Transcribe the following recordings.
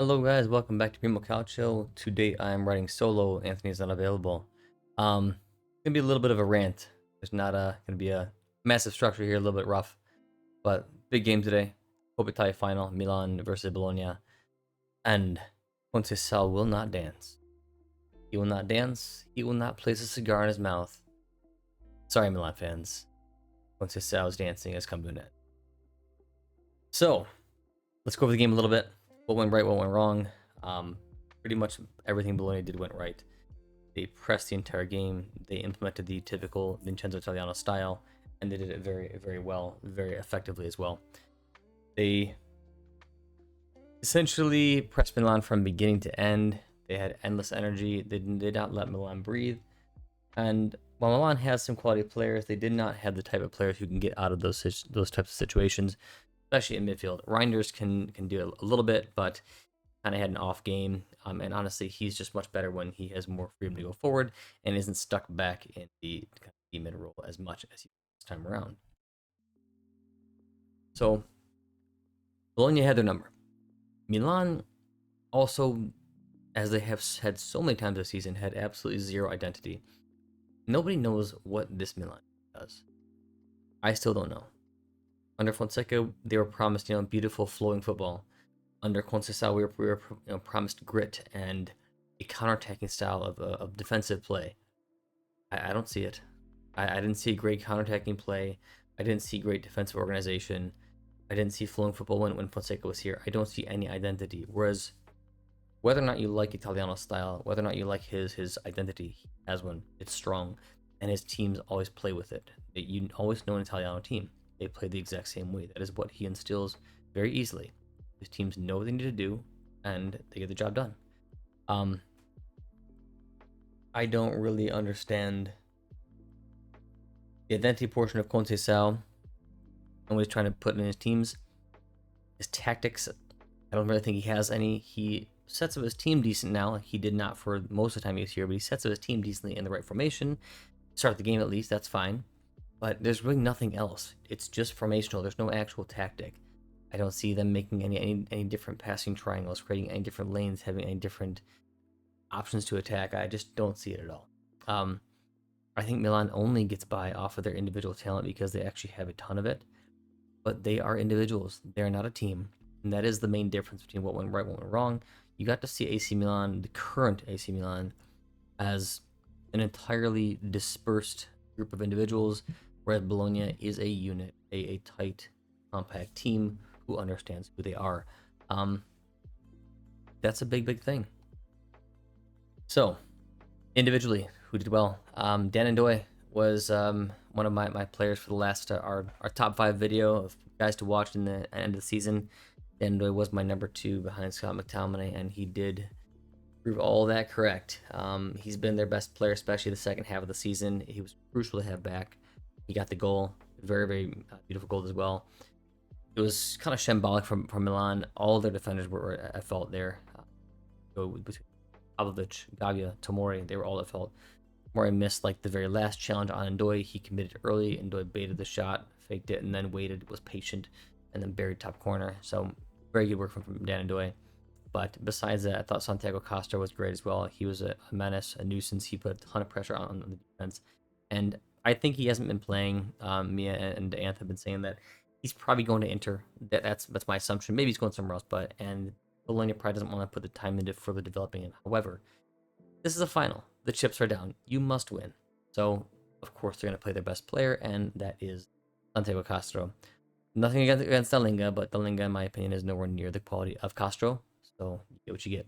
Hello guys, welcome back to Calcio. Today I am writing solo. Anthony is not available. It's gonna be a little bit of a rant. There's not gonna be a massive structure here, a little bit rough, but big game today. Coppa Italia final, Milan versus Bologna, and Sal will not dance. He will not dance. He will not place a cigar in his mouth. Sorry, Milan fans. Sal's dancing has come to an end. So let's go over the game a little bit. What went right, what went wrong. Pretty much everything Bologna did went right. They pressed the entire game. They implemented the typical Vincenzo Italiano style, and they did it very, very well, very effectively as well. They essentially pressed Milan from beginning to end. They had endless energy. They did not let Milan breathe. And while Milan has some quality players, they did not have the type of players who can get out of those types of situations, especially in midfield. Reinders can do it a little bit, but kind of had an off game. And honestly, he's just much better when he has more freedom to go forward and isn't stuck back in the mid role as much as he this time around. So Bologna had their number. Milan also, as they have had so many times this season, had absolutely zero identity. Nobody knows what this Milan does. I still don't know. Under Fonseca, they were promised, beautiful flowing football. Under Conceição, we were promised grit and a counterattacking style of defensive play. I don't see it. I didn't see great counterattacking play. I didn't see great defensive organization. I didn't see flowing football when Fonseca was here. I don't see any identity. Whereas, whether or not you like Italiano's style, whether or not you like his identity, he has one. It's strong, and his teams always play with it. You always know an Italiano team. They play the exact same way. That is what he instills very easily. His teams know what they need to do, and they get the job done. I don't really understand the identity portion of Conceição and what he's trying to put in his teams. His tactics, I don't really think he has any. He sets up his team decent now. He did not for most of the time he was here, but he sets up his team decently in the right formation. Start the game at least, that's fine. But there's really nothing else. It's just formational. There's no actual tactic. I don't see them making any different passing triangles, creating any different lanes, having any different options to attack. I just don't see it at all. I think Milan only gets by off of their individual talent because they actually have a ton of it. But they are individuals. They're not a team. And that is the main difference between what went right and what went wrong. You got to see AC Milan, the current AC Milan, as an entirely dispersed group of individuals, whereas Bologna is a unit, a tight, compact team who understands who they are. That's a big thing. So, individually, who did well? Dan Ndoye was one of my players for the last our top 5 video of guys to watch in the end of the season. Dan Ndoye was my number 2 behind Scott McTominay, and he did prove all that correct. He's been their best player, especially the second half of the season. He was crucial to have back. He got the goal, very beautiful goal as well. It was kind of shambolic from Milan. All their defenders were at fault there. Between Pavlovic, Gaggia, Tomori, they were all at fault. Tomori missed like the very last challenge on Ndoye. He committed early. Ndoye baited the shot, faked it, and then waited, was patient, and then buried top corner. So very good work from Dan Ndoye. But besides that, I thought Santiago Costa was great as well. He was a menace, a nuisance. He put a ton of pressure on the defense. And I think he hasn't been playing. Mia and Anth have been saying that he's probably going to Inter. That's my assumption. Maybe he's going somewhere else, and Bologna probably doesn't want to put the time into further developing him. However, this is a final. The chips are down. You must win. So, of course, they're going to play their best player, and that is Santiago Castro. Nothing against Dalinga, but Dalinga, in my opinion, is nowhere near the quality of Castro. So, you get what you get.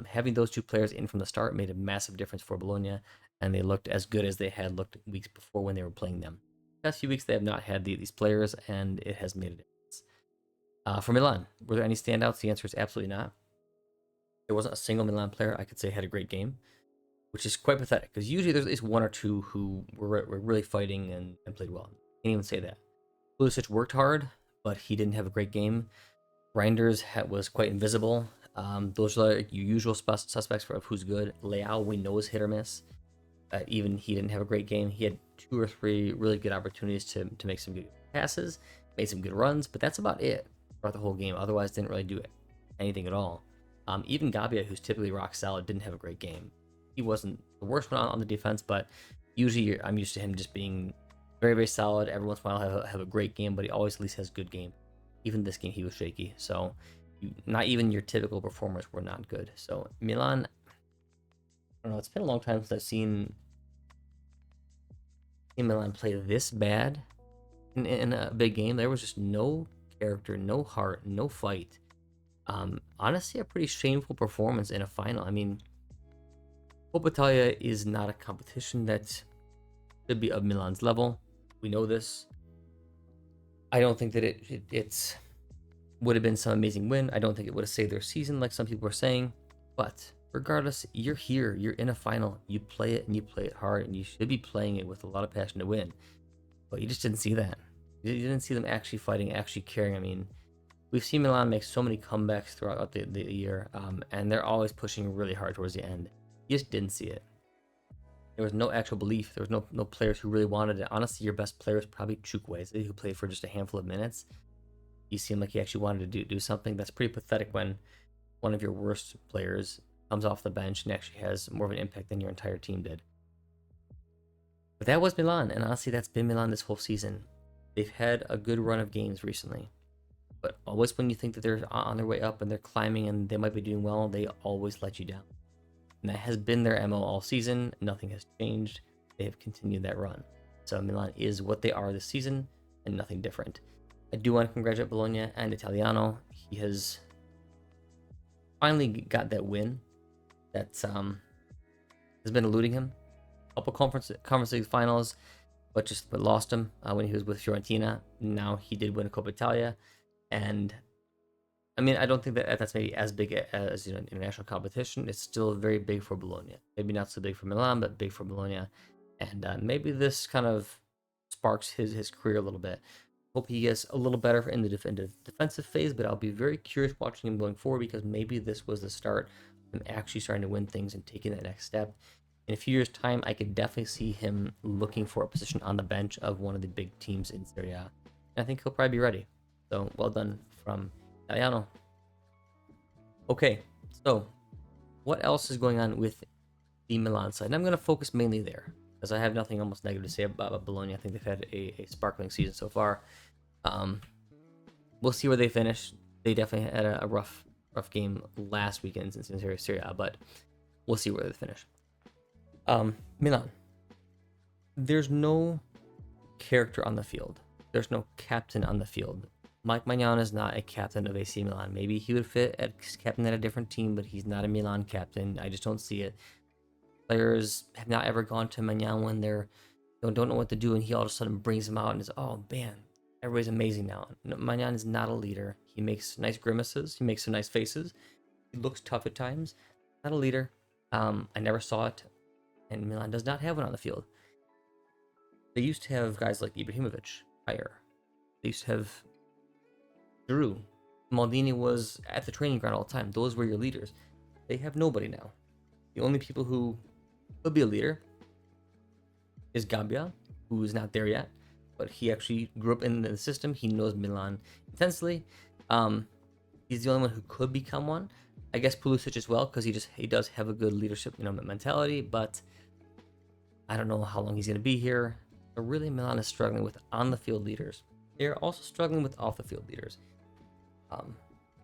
Having those 2 players in from the start made a massive difference for Bologna, and they looked as good as they had looked weeks before when they were playing them. The past few weeks, they have not had these players, and it has made a difference. For Milan, were there any standouts? The answer is absolutely not. There wasn't a single Milan player I could say had a great game, which is quite pathetic, because usually there's at least 1 or 2 who were really fighting and played well. I can't even say that. Pulisic worked hard, but he didn't have a great game. Reinders was quite invisible. Those are your usual suspects of who's good. Leao, we know, is hit or miss. Even he didn't have a great game. He had 2 or 3 really good opportunities to make some good passes, made some good runs, but that's about it throughout the whole game. Otherwise, didn't really do anything at all. Even Gabbia, who's typically rock solid, didn't have a great game. He wasn't the worst one on the defense, but usually I'm used to him just being very, very solid. Every once in a while have a great game, but he always at least has a good game. Even this game, he was shaky. So not even your typical performers were not good. So Milan, I don't know. It's been a long time since I've seen Milan play this bad in a big game. There was just no character, no heart, no fight. Honestly, a pretty shameful performance in a final. I mean, Coppa Italia is not a competition that should be of Milan's level. We know this. I don't think that it's would have been some amazing win. I don't think it would have saved their season like some people are saying. But regardless, you're here. You're in a final. You play it and you play it hard, and you should be playing it with a lot of passion to win. But you just didn't see that. You didn't see them actually fighting, actually caring. I mean, we've seen Milan make so many comebacks throughout the year, and they're always pushing really hard towards the end. You just didn't see it. There was no actual belief. There was no players who really wanted it. Honestly, your best player was probably Chukwueze, who played for just a handful of minutes. He seemed like he actually wanted to do something. That's pretty pathetic when one of your worst players comes off the bench and actually has more of an impact than your entire team did. But that was Milan, and honestly, that's been Milan this whole season. They've had a good run of games recently. But always when you think that they're on their way up and they're climbing and they might be doing well, they always let you down. And that has been their MO all season. Nothing has changed. They have continued that run. So Milan is what they are this season and nothing different. I do want to congratulate Bologna and Italiano. He has finally got that win that has been eluding him. A couple conference league finals, but lost him when he was with Fiorentina. Now he did win a Coppa Italia. And I mean, I don't think that that's maybe as big as international competition. It's still very big for Bologna. Maybe not so big for Milan, but big for Bologna. And maybe this kind of sparks his career a little bit. Hope he gets a little better in the defensive phase, but I'll be very curious watching him going forward because maybe this was the start of him actually starting to win things and taking that next step. In a few years' time, I could definitely see him looking for a position on the bench of one of the big teams in Serie A. And I think he'll probably be ready. So well done from Italiano. Okay, so what else is going on with the Milan side? And I'm going to focus mainly there because I have nothing almost negative to say about Bologna. I think they've had a sparkling season so far. We'll see where they finish. They definitely had a rough game last weekend in Serie A, but we'll see where they finish. Milan. There's no character on the field. There's no captain on the field. Mike Maignan is not a captain of AC Milan. Maybe he would fit as captain at a different team, but he's not a Milan captain. I just don't see it. Players have not ever gone to Maignan when they're don't know what to do, and he all of a sudden brings them out and is, oh man, everybody's amazing now. No, Maignan is not a leader. He makes nice grimaces. He makes some nice faces. He looks tough at times. Not a leader. I never saw it, and Milan does not have one on the field. They used to have guys like Ibrahimovic higher. They used to have Giroud. Maldini was at the training ground all the time. Those were your leaders. They have nobody now. The only people who could be a leader is Gabbia, who is not there yet, but he actually grew up in the system. He knows Milan intensely. He's the only one who could become one. I guess Pulisic as well, because he does have a good leadership mentality, but I don't know how long he's going to be here. But really, Milan is struggling with on-the-field leaders. They're also struggling with off-the-field leaders.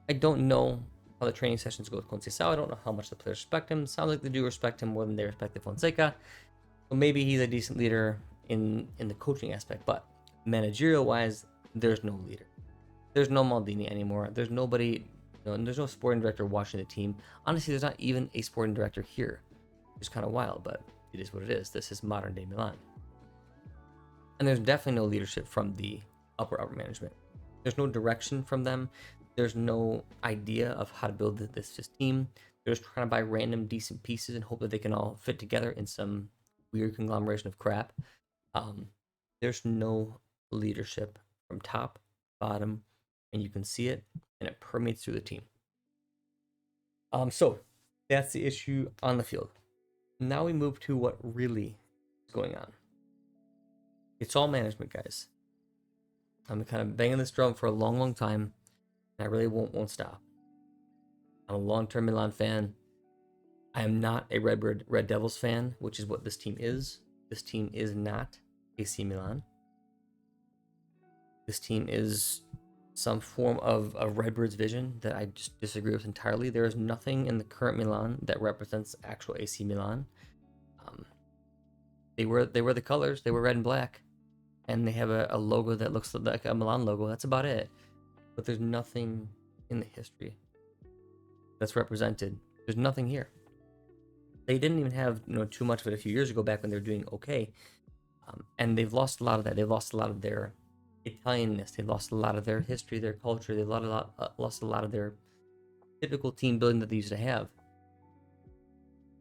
I don't know how the training sessions go with Conceição. I don't know how much the players respect him. Sounds like they do respect him more than they respect Fonseca. So maybe he's a decent leader in the coaching aspect, but managerial-wise, there's no leader. There's no Maldini anymore. There's nobody. There's no sporting director watching the team. Honestly, there's not even a sporting director here. It's kind of wild, but it is what it is. This is modern day Milan. And there's definitely no leadership from the upper management. There's no direction from them. There's no idea of how to build this team. They're just trying to buy random decent pieces and hope that they can all fit together in some weird conglomeration of crap. There's no leadership from top, bottom, and you can see it, and it permeates through the team. So that's the issue on the field. Now we move to what really is going on. It's all management, guys. I'm kind of banging this drum for a long, long time, and I really won't stop. I'm a long-term Milan fan. I am not a Red Devils fan, which is what this team is. This team is not AC Milan. This team is some form of Redbird's vision that I just disagree with entirely. There is nothing in the current Milan that represents actual AC Milan. Um, they wear the colors. They were red and black, and they have a logo that looks like a Milan logo. That's about it. But there's nothing in the history that's represented. There's nothing here. They didn't even have too much of it a few years ago, back when they were doing okay, and they've lost a lot of that. They've lost a lot of their Italianness. They've lost a lot of their history, their culture. They've lost a lot of their typical team building that they used to have.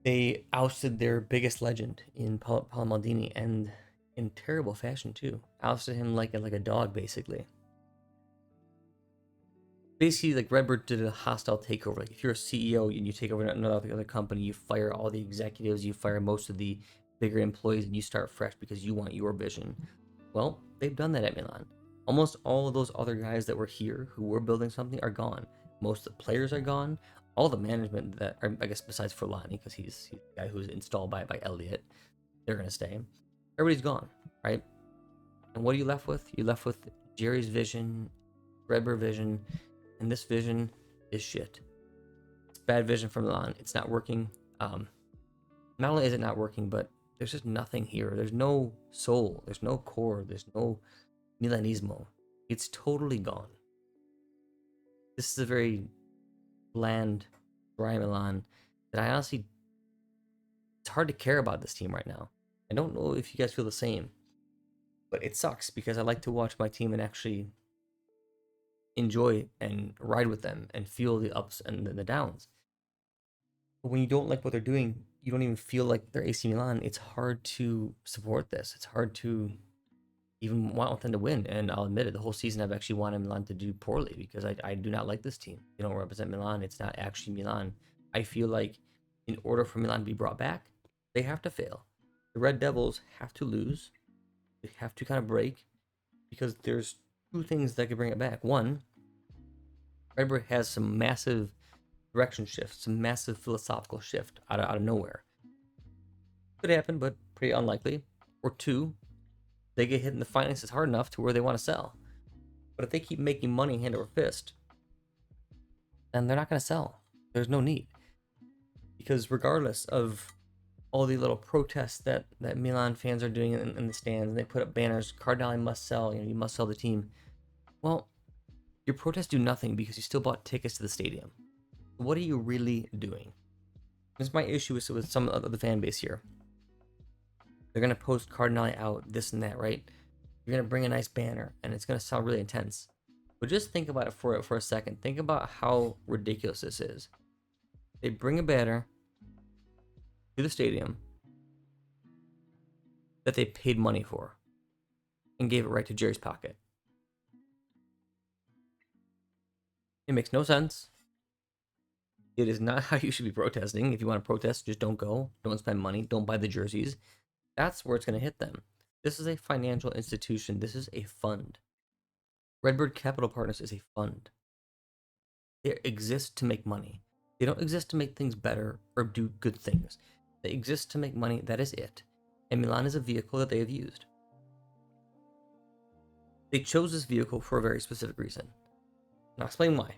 They ousted their biggest legend in Paolo Maldini, and in terrible fashion too. Ousted him like a dog, basically. Basically, like, Redbird did a hostile takeover. Like, if you're a CEO and you take over another company, you fire all the executives, you fire most of the bigger employees, and you start fresh because you want your vision. Well, they've done that at Milan. Almost all of those other guys that were here who were building something are gone. Most of the players are gone. All the management that are, I guess, besides Forlani, because he's the guy who's installed by Elliott, they're gonna stay. Everybody's gone, right? And what are you left with? You're left with Jerry's vision, Redbird vision, and this vision is shit. It's bad vision from Milan. It's not working. Not only is it not working, but there's just nothing here. There's no soul. There's no core. There's no Milanismo. It's totally gone. This is a very bland, dry Milan that I honestly, it's hard to care about this team right now. I don't know if you guys feel the same, but it sucks because I like to watch my team and actually enjoy and ride with them and feel the ups and the downs. But when you don't like what they're doing, you don't even feel like they're AC Milan. It's hard to support this. It's hard to even want them to win. And I'll admit it, the whole season I've actually wanted Milan to do poorly because I do not like this team. They don't represent Milan. It's not actually Milan. I feel like in order for Milan to be brought back, they have to fail. The Red Devils have to lose. They have to kind of break, because there's two things that could bring it back. One, Redbird has some massive direction shift, some massive philosophical shift out of nowhere. Could happen, but pretty unlikely. Or two, they get hit in the finances hard enough to where they want to sell. But if they keep making money hand over fist, then they're not going to sell. There's no need. Because regardless of all the little protests that Milan fans are doing in the stands, and they put up banners, Cardinale must sell, you must sell the team. Well, your protests do nothing because you still bought tickets to the stadium. What are you really doing? This is my issue with some of the fan base here. They're going to post Cardinale out, this and that, right? You're going to bring a nice banner, and it's going to sound really intense. But just think about it for a second. Think about how ridiculous this is. They bring a banner to the stadium that they paid money for and gave it right to Jerry's pocket. It makes no sense. It is not how you should be protesting. If you want to protest, just don't go. Don't spend money. Don't buy the jerseys. That's where it's going to hit them. This is a financial institution. This is a fund. Redbird Capital Partners is a fund. They exist to make money. They don't exist to make things better or do good things. They exist to make money. That is it. And Milan is a vehicle that they have used. They chose this vehicle for a very specific reason. And I'll explain why.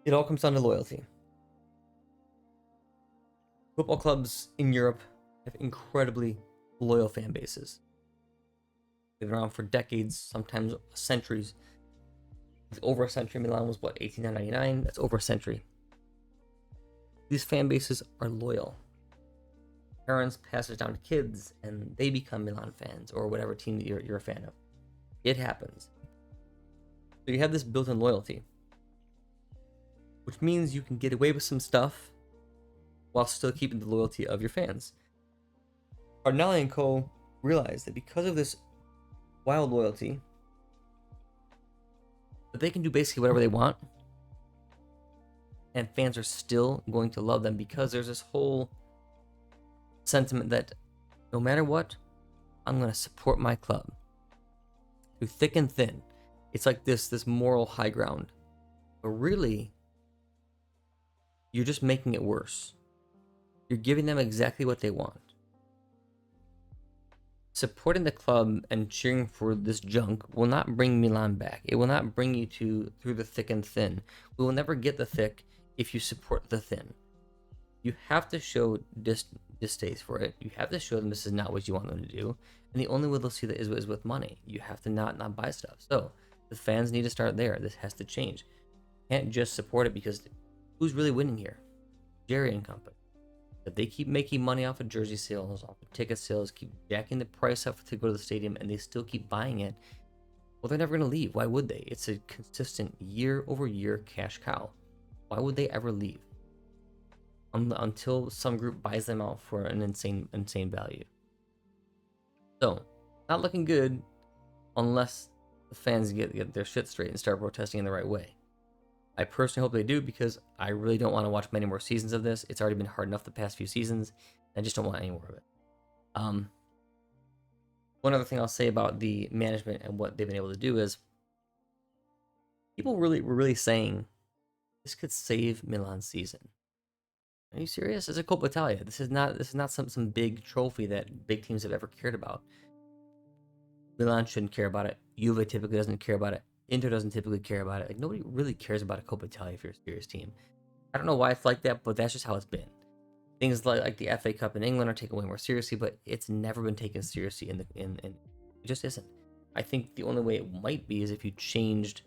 It all comes down to loyalty. Football clubs in Europe have incredibly loyal fan bases. They've been around for decades, sometimes centuries. It's over a century. Milan was, 1899? That's over a century. These fan bases are loyal. Parents pass it down to kids, and they become Milan fans, or whatever team that you're a fan of. It happens. So you have this built-in loyalty, which means you can get away with some stuff while still keeping the loyalty of your fans. Cardinale and Co. realize that because of this wild loyalty, that they can do basically whatever they want, and fans are still going to love them, because there's this whole sentiment that no matter what, I'm going to support my club through thick and thin. It's like this moral high ground. But really, you're just making it worse. You're giving them exactly what they want. Supporting the club and cheering for this junk will not bring Milan back. It will not bring you through the thick and thin. We will never get the thick if you support the thin. You have to show distaste for it. You have to show them this is not what you want them to do. And the only way they'll see that is with money. You have to not buy stuff. So the fans need to start there. This has to change. You can't just support it because who's really winning here? Jerry and company. If they keep making money off of jersey sales, off of ticket sales, keep jacking the price up to go to the stadium, and they still keep buying it, well, they're never going to leave. Why would they? It's a consistent year-over-year cash cow. Why would they ever leave? Until some group buys them out for an insane value. So, not looking good unless the fans get their shit straight and start protesting in the right way. I personally hope they do because I really don't want to watch many more seasons of this. It's already been hard enough the past few seasons. I just don't want any more of it. One other thing I'll say about the management and what they've been able to do is people were really saying this could save Milan's season. Are you serious? It's a Coppa Italia. This is not some big trophy that big teams have ever cared about. Milan shouldn't care about it. Juve typically doesn't care about it. Inter doesn't typically care about it. Like, nobody really cares about a Coppa Italia if you're a serious team. I don't know why it's like that, but that's just how it's been. Things like the FA Cup in England are taken way more seriously, but it's never been taken seriously in it just isn't. I think the only way it might be is if you changed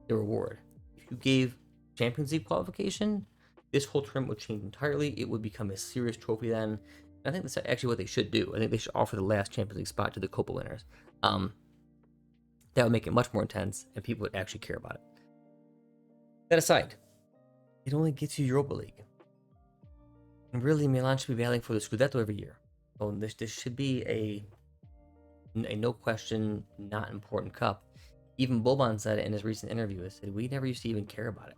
the reward. If you gave Champions League qualification, this whole tournament would change entirely. It would become a serious trophy then. And I think that's actually what they should do. I think they should offer the last Champions League spot to the Copa winners. That would make it much more intense, and people would actually care about it. That aside, it only gets you Europa League. And really, Milan should be battling for the Scudetto every year. So this should be a no question, not important cup. Even Boban said it in his recent interview. He said, we never used to even care about it.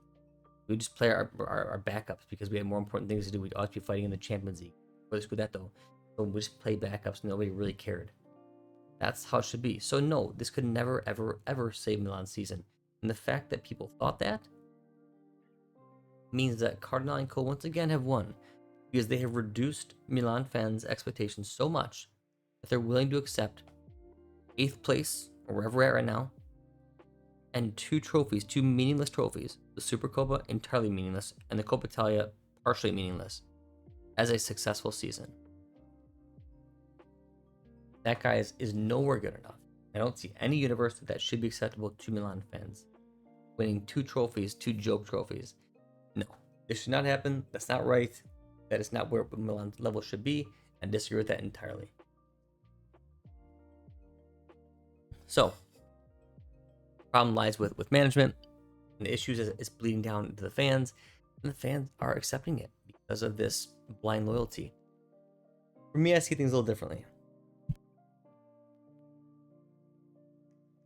We just play our backups because we had more important things to do. We'd always be fighting in the Champions League for the Scudetto. So we just play backups. Nobody really cared. That's how it should be. So no, this could never, ever save Milan's season. And the fact that people thought that means that Cardinal and Co. once again have won. Because they have reduced Milan fans' expectations so much that they're willing to accept 8th place, or wherever we're at right now, and 2 trophies, 2 meaningless trophies. The Supercoppa, entirely meaningless, and the Coppa Italia, partially meaningless, as a successful season. That, guys, is nowhere good enough. I don't see any universe that should be acceptable to Milan fans. Winning 2 trophies, 2 joke trophies. No, this should not happen. That's not right. That is not where Milan's level should be. I disagree with that entirely. So, problem lies with management. And the issues is bleeding down to the fans. And the fans are accepting it because of this blind loyalty. For me, I see things a little differently.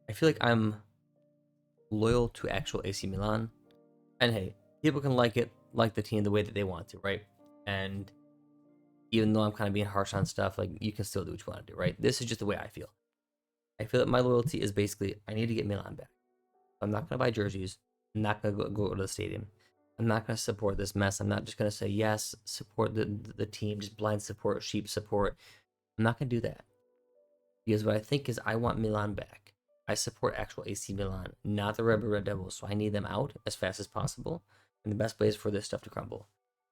I feel like I'm loyal to actual AC Milan. And hey, people can like the team the way that they want to, right? And even though I'm kind of being harsh on stuff, like, you can still do what you want to do, right? This is just the way I feel. I feel that my loyalty is basically, I need to get Milan back. I'm not going to buy jerseys. I'm not going to go to the stadium. I'm not going to support this mess. I'm not just going to say, yes, support the team, just blind support, sheep support. I'm not going to do that. Because what I think is I want Milan back. I support actual AC Milan, not the Red Devils. So I need them out as fast as possible. And the best way is for this stuff to crumble.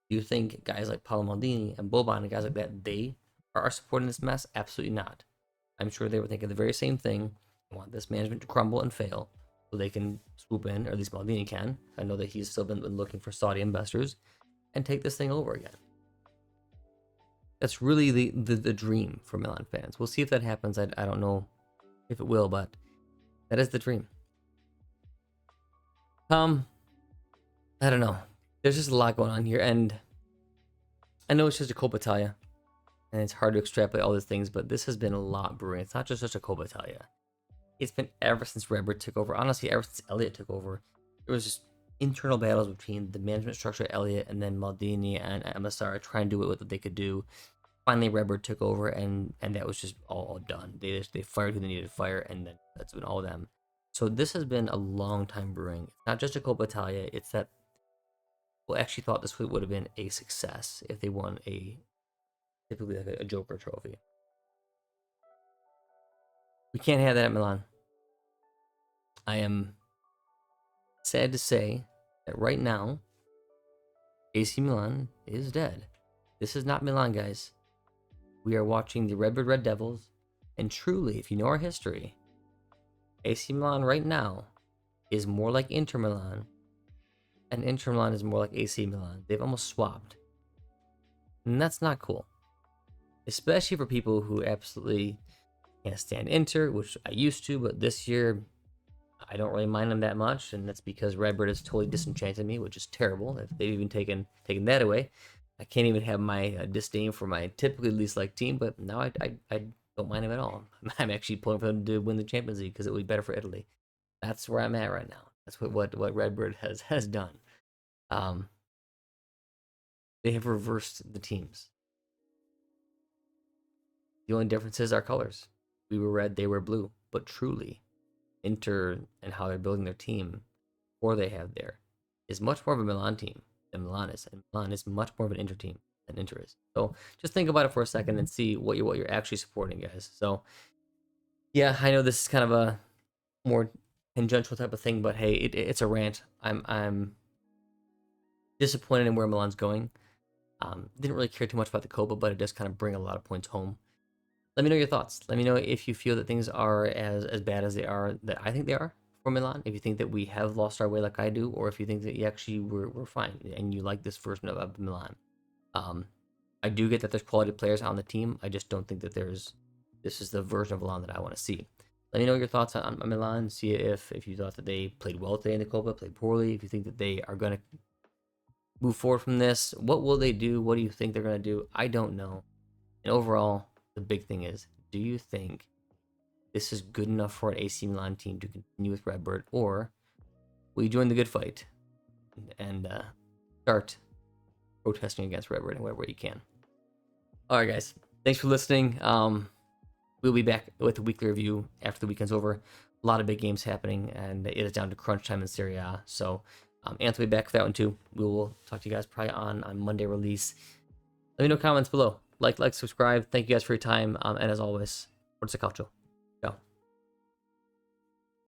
Do you think guys like Paolo Maldini and Boban and guys like that, they are supporting this mess? Absolutely not. I'm sure they were thinking the very same thing. I want this management to crumble and fail so they can swoop in, or at least Maldini can. I know that he's still been looking for Saudi investors and take this thing over again. That's really the dream for Milan fans. We'll see if that happens. I don't know if it will, but that is the dream. I don't know. There's just a lot going on here, and I know it's just a Coppa Italia, and it's hard to extrapolate all these things, but this has been a lot brewing. It's not just a Coppa Italia. It's been ever since Redbird took over. Honestly, ever since Elliott took over, there was just internal battles between the management structure of Elliott and then Maldini and Amassara trying to do what they could do. Finally, Redbird took over, and that was just all done. They fired who they needed to fire, and then that's been all of them. So this has been a long time brewing. It's not just a Coppa Italia. It's that actually thought this would have been a success if they won typically like a Joker trophy. We can't have that at Milan. I am sad to say that right now, AC Milan is dead. This is not Milan, guys. We are watching the Redbird Red Devils, and truly, if you know our history, AC Milan right now is more like Inter Milan, and Inter Milan is more like AC Milan. They've almost swapped. And that's not cool. Especially for people who absolutely can't stand Inter, which I used to, but this year I don't really mind them that much, and that's because Redbird has totally disenchanted me, which is terrible. If they've even taken that away, I can't even have my disdain for my typically least liked team, but now I don't mind them at all. I'm actually pulling for them to win the Champions League because it would be better for Italy. That's where I'm at right now. That's what Redbird has done. They have reversed the teams. The only differences are colors. We were red, they were blue, but truly, Inter and how they're building their team, or they have there, is much more of a Milan team than Milan is, and Milan is much more of an Inter team than Inter is. So just think about it for a second and see what you're actually supporting, guys. So yeah, I know this is kind of a more tangential type of thing, but hey, it's a rant. I'm disappointed in where Milan's going. Didn't really care too much about the Coppa, but it does kind of bring a lot of points home. Let me know your thoughts. Let me know if you feel that things are as bad as they are, that I think they are for Milan. If you think that we have lost our way like I do, or if you think that you actually we're fine and you like this version of Milan. I do get that there's quality players on the team. I just don't think that this is the version of Milan that I want to see. Let me know your thoughts on Milan. See if you thought that they played well today in the Coppa, played poorly. If you think that they are going to move forward from this, what will they do? What do you think they're going to do? I don't know. And overall, the big thing is, do you think this is good enough for an AC Milan team to continue with Redbird, or will you join the good fight and start protesting against Redbird in whatever way you can? All right, guys. Thanks for listening. We'll be back with a weekly review after the weekend's over. A lot of big games happening, and it is down to crunch time in Serie A. So Anthony will be back for that one too. We will talk to you guys probably on Monday release. Let me know comments below. Like, subscribe. Thank you guys for your time. And as always, forza calcio.